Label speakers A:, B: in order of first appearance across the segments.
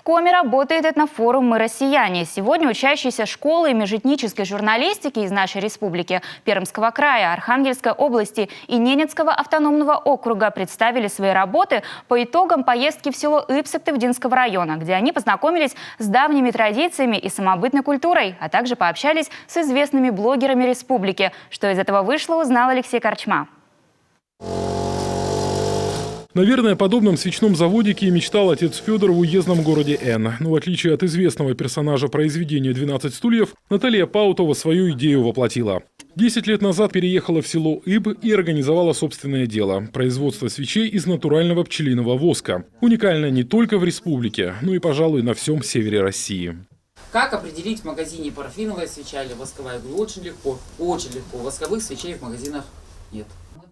A: Коми работает этнофорум «Мы россияне». Сегодня учащиеся школы межэтнической журналистики из нашей республики, Пермского края, Архангельской области и Ненецкого автономного округа представили свои работы по итогам поездки в село Иб Сыктывдинского района, где они познакомились с давними традициями и самобытной культурой, а также пообщались с известными блогерами республики. Что из этого вышло, узнал Алексей Корчма.
B: Наверное, о подобном свечном заводике мечтал отец Федор в уездном городе Н. Но в отличие от известного персонажа произведения «12 стульев», Наталья Паутова свою идею воплотила. 10 лет назад переехала в село Иб и организовала собственное дело – производство свечей из натурального пчелиного воска. Уникально не только в республике, но и, пожалуй, на всем севере России.
C: Как определить в магазине парафиновая свеча или восковая? Очень легко, очень легко. Восковых свечей в магазинах нет.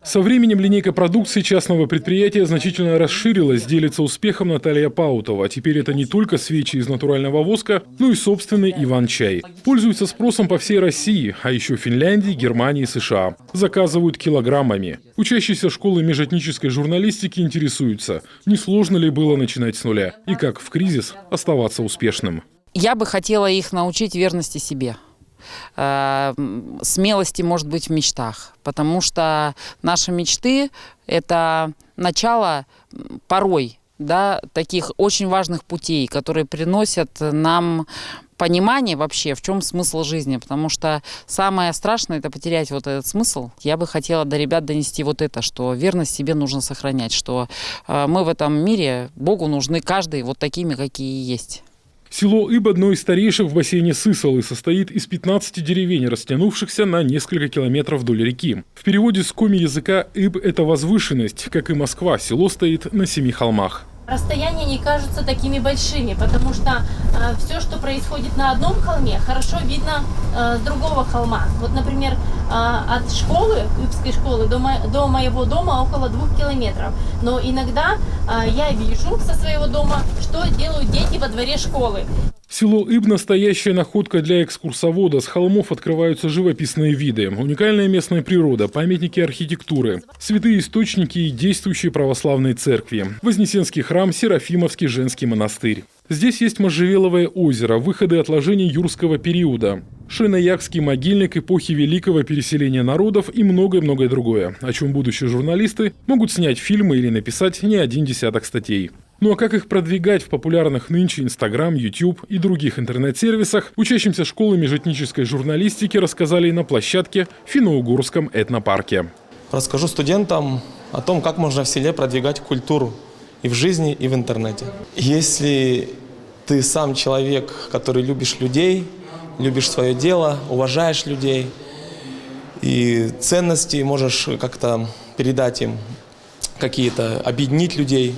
B: Со временем линейка продукции частного предприятия значительно расширилась, делится успехом Наталья Паутова. Теперь это не только свечи из натурального воска, но и собственный Иван-чай. Пользуются спросом по всей России, а еще Финляндии, Германии, США. Заказывают килограммами. Учащиеся школы межэтнической журналистики интересуются, не сложно ли было начинать с нуля и как в кризис оставаться успешным.
C: Я бы хотела их научить верности себе. Смелости, может быть, в мечтах. Потому что наши мечты – это начало порой таких очень важных путей, которые приносят нам понимание вообще, в чем смысл жизни. Потому что самое страшное – это потерять вот этот смысл. Я бы хотела до ребят донести вот это, что верность себе нужно сохранять, что мы в этом мире, Богу нужны каждый вот такими, какие есть.
B: Село Иб – одно из старейших в бассейне Сысолы, состоит из 15 деревень, растянувшихся на несколько километров вдоль реки. В переводе с коми языка Иб – это возвышенность, как и Москва, село стоит на 7 холмах.
D: Расстояния не кажутся такими большими, потому что все, что происходит на одном холме, хорошо видно с другого холма. Вот, например, от школы, Ибской школы, до моего дома около 2 километров. Но иногда я вижу со своего дома, что делают дети во дворе школы.
B: Село Иб – настоящая находка для экскурсовода. С холмов открываются живописные виды, уникальная местная природа, памятники архитектуры, святые источники и действующие православные церкви, Вознесенский храм, Серафимовский женский монастырь. Здесь есть Можжевеловое озеро, выходы отложений юрского периода, Шеноякский могильник эпохи Великого переселения народов и многое-многое другое, о чем будущие журналисты могут снять фильмы или написать не один десяток статей. Ну а как их продвигать в популярных нынче Инстаграм, YouTube и других интернет-сервисах, учащимся школы межэтнической журналистики рассказали на площадке в Финно-Угорском этнопарке.
E: Расскажу студентам о том, как можно в селе продвигать культуру и в жизни, и в интернете. Если ты сам человек, который любишь людей, любишь свое дело, уважаешь людей и ценности можешь как-то передать им какие-то, объединить людей,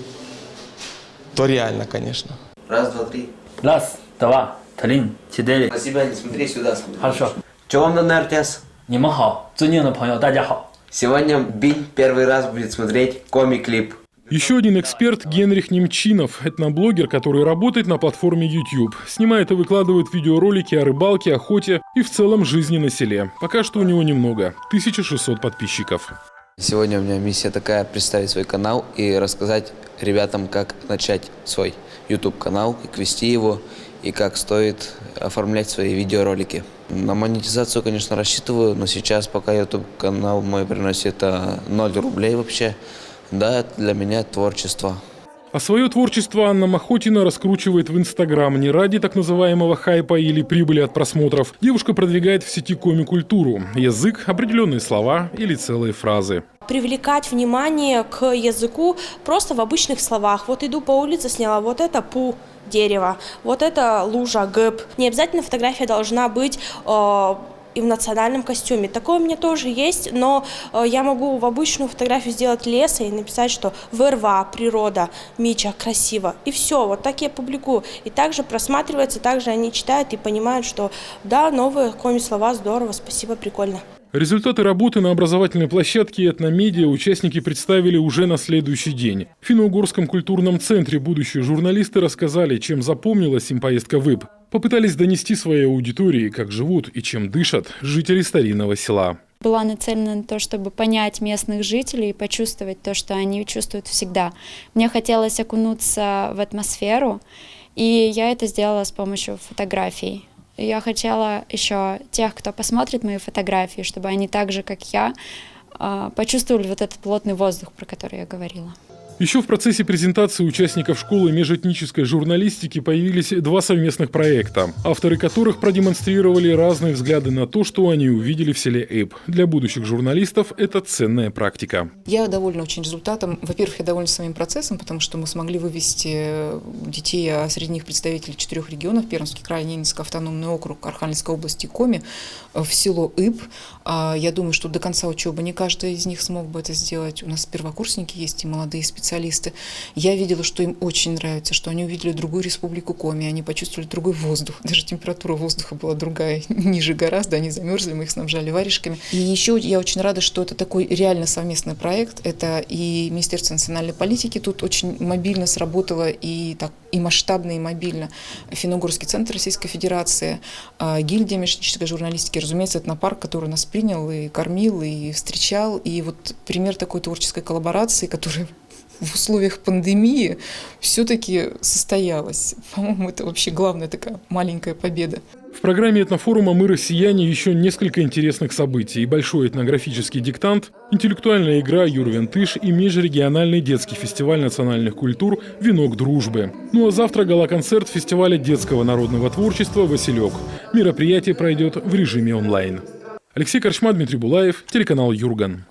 E: то реально, конечно.
F: Раз, два, три.
G: Раз, два, три, четыре.
F: На себя не смотри, сюда смотри.
G: Хорошо.
F: Что вам надо, РТС?
G: 你们好，尊敬的朋友，大家好。
F: Сегодня Биль первый раз будет смотреть коми-клип.
B: Еще один эксперт Генрих Немчинов, этноблогер, который работает на платформе YouTube. Снимает и выкладывает видеоролики о рыбалке, охоте и в целом жизни на селе. Пока что у него немного – 1600 подписчиков.
H: Сегодня у меня миссия такая – представить свой канал и рассказать ребятам, как начать свой YouTube-канал, как вести его и как стоит оформлять свои видеоролики. На монетизацию, конечно, рассчитываю, но сейчас пока YouTube-канал мой приносит 0 рублей вообще. Да, это для меня творчество.
B: А свое творчество Анна Махотина раскручивает в Инстаграм не ради так называемого хайпа или прибыли от просмотров. Девушка продвигает в сети коми-культуру. Язык, определенные слова или целые фразы.
I: Привлекать внимание к языку просто в обычных словах. Вот иду по улице, сняла вот это пу, дерево, вот это лужа, гэп. Не обязательно фотография должна быть и в национальном костюме. Такое у меня тоже есть, но я могу в обычную фотографию сделать леса и написать, что вырва, природа, Мича, красиво. И все, вот так я публикую. И также просматривается, также они читают и понимают, что да, новые коми-слова, здорово, спасибо, прикольно.
B: Результаты работы на образовательной площадке «Этномедиа» участники представили уже на следующий день. В Финно-Угорском культурном центре будущие журналисты рассказали, чем запомнилась им поездка в Иб. Попытались донести своей аудитории, как живут и чем дышат жители старинного села.
J: Была нацелена на то, чтобы понять местных жителей и почувствовать то, что они чувствуют всегда. Мне хотелось окунуться в атмосферу И я это сделала с помощью фотографий. Я хотела еще тех, кто посмотрит мои фотографии, чтобы они так же, как я, почувствовали вот этот плотный воздух, про который я говорила.
B: Еще в процессе презентации участников школы межэтнической журналистики появились два совместных проекта, авторы которых продемонстрировали разные взгляды на то, что они увидели в селе Иб. Для будущих журналистов это ценная практика.
K: Я довольна очень результатом. Во-первых, я довольна самим процессом, потому что мы смогли вывести детей, а среди них представителей 4 регионов: Пермский край, Ненецкий автономный округ, Архангельской области и Коми, в село Иб. Я думаю, что до конца учебы не каждый из них смог бы это сделать. У нас первокурсники есть и молодые специалисты. Я видела, что им очень нравится, что они увидели другую республику Коми, они почувствовали другой воздух. Даже температура воздуха была другая, ниже гораздо, они замерзли, мы их снабжали варежками. И еще я очень рада, что это такой реально совместный проект. Это и Министерство национальной политики тут очень мобильно сработало, и масштабно, и мобильно. Финно-Угорский центр Российской Федерации, гильдия межэтнической журналистики, разумеется, этнопарк, который нас принял и кормил, и встречал. И вот пример такой творческой коллаборации, которая в условиях пандемии все-таки состоялась. По-моему, это вообще главная такая маленькая победа.
B: В программе этнофорума «Мы россияне» еще несколько интересных событий. И большой этнографический диктант, интеллектуальная игра «Юрвентыш» и межрегиональный детский фестиваль национальных культур «Венок дружбы». Ну а завтра гала-концерт фестиваля детского народного творчества «Василек». Мероприятие пройдет в режиме онлайн. Алексей Корчма, Дмитрий Булаев, телеканал Юрган.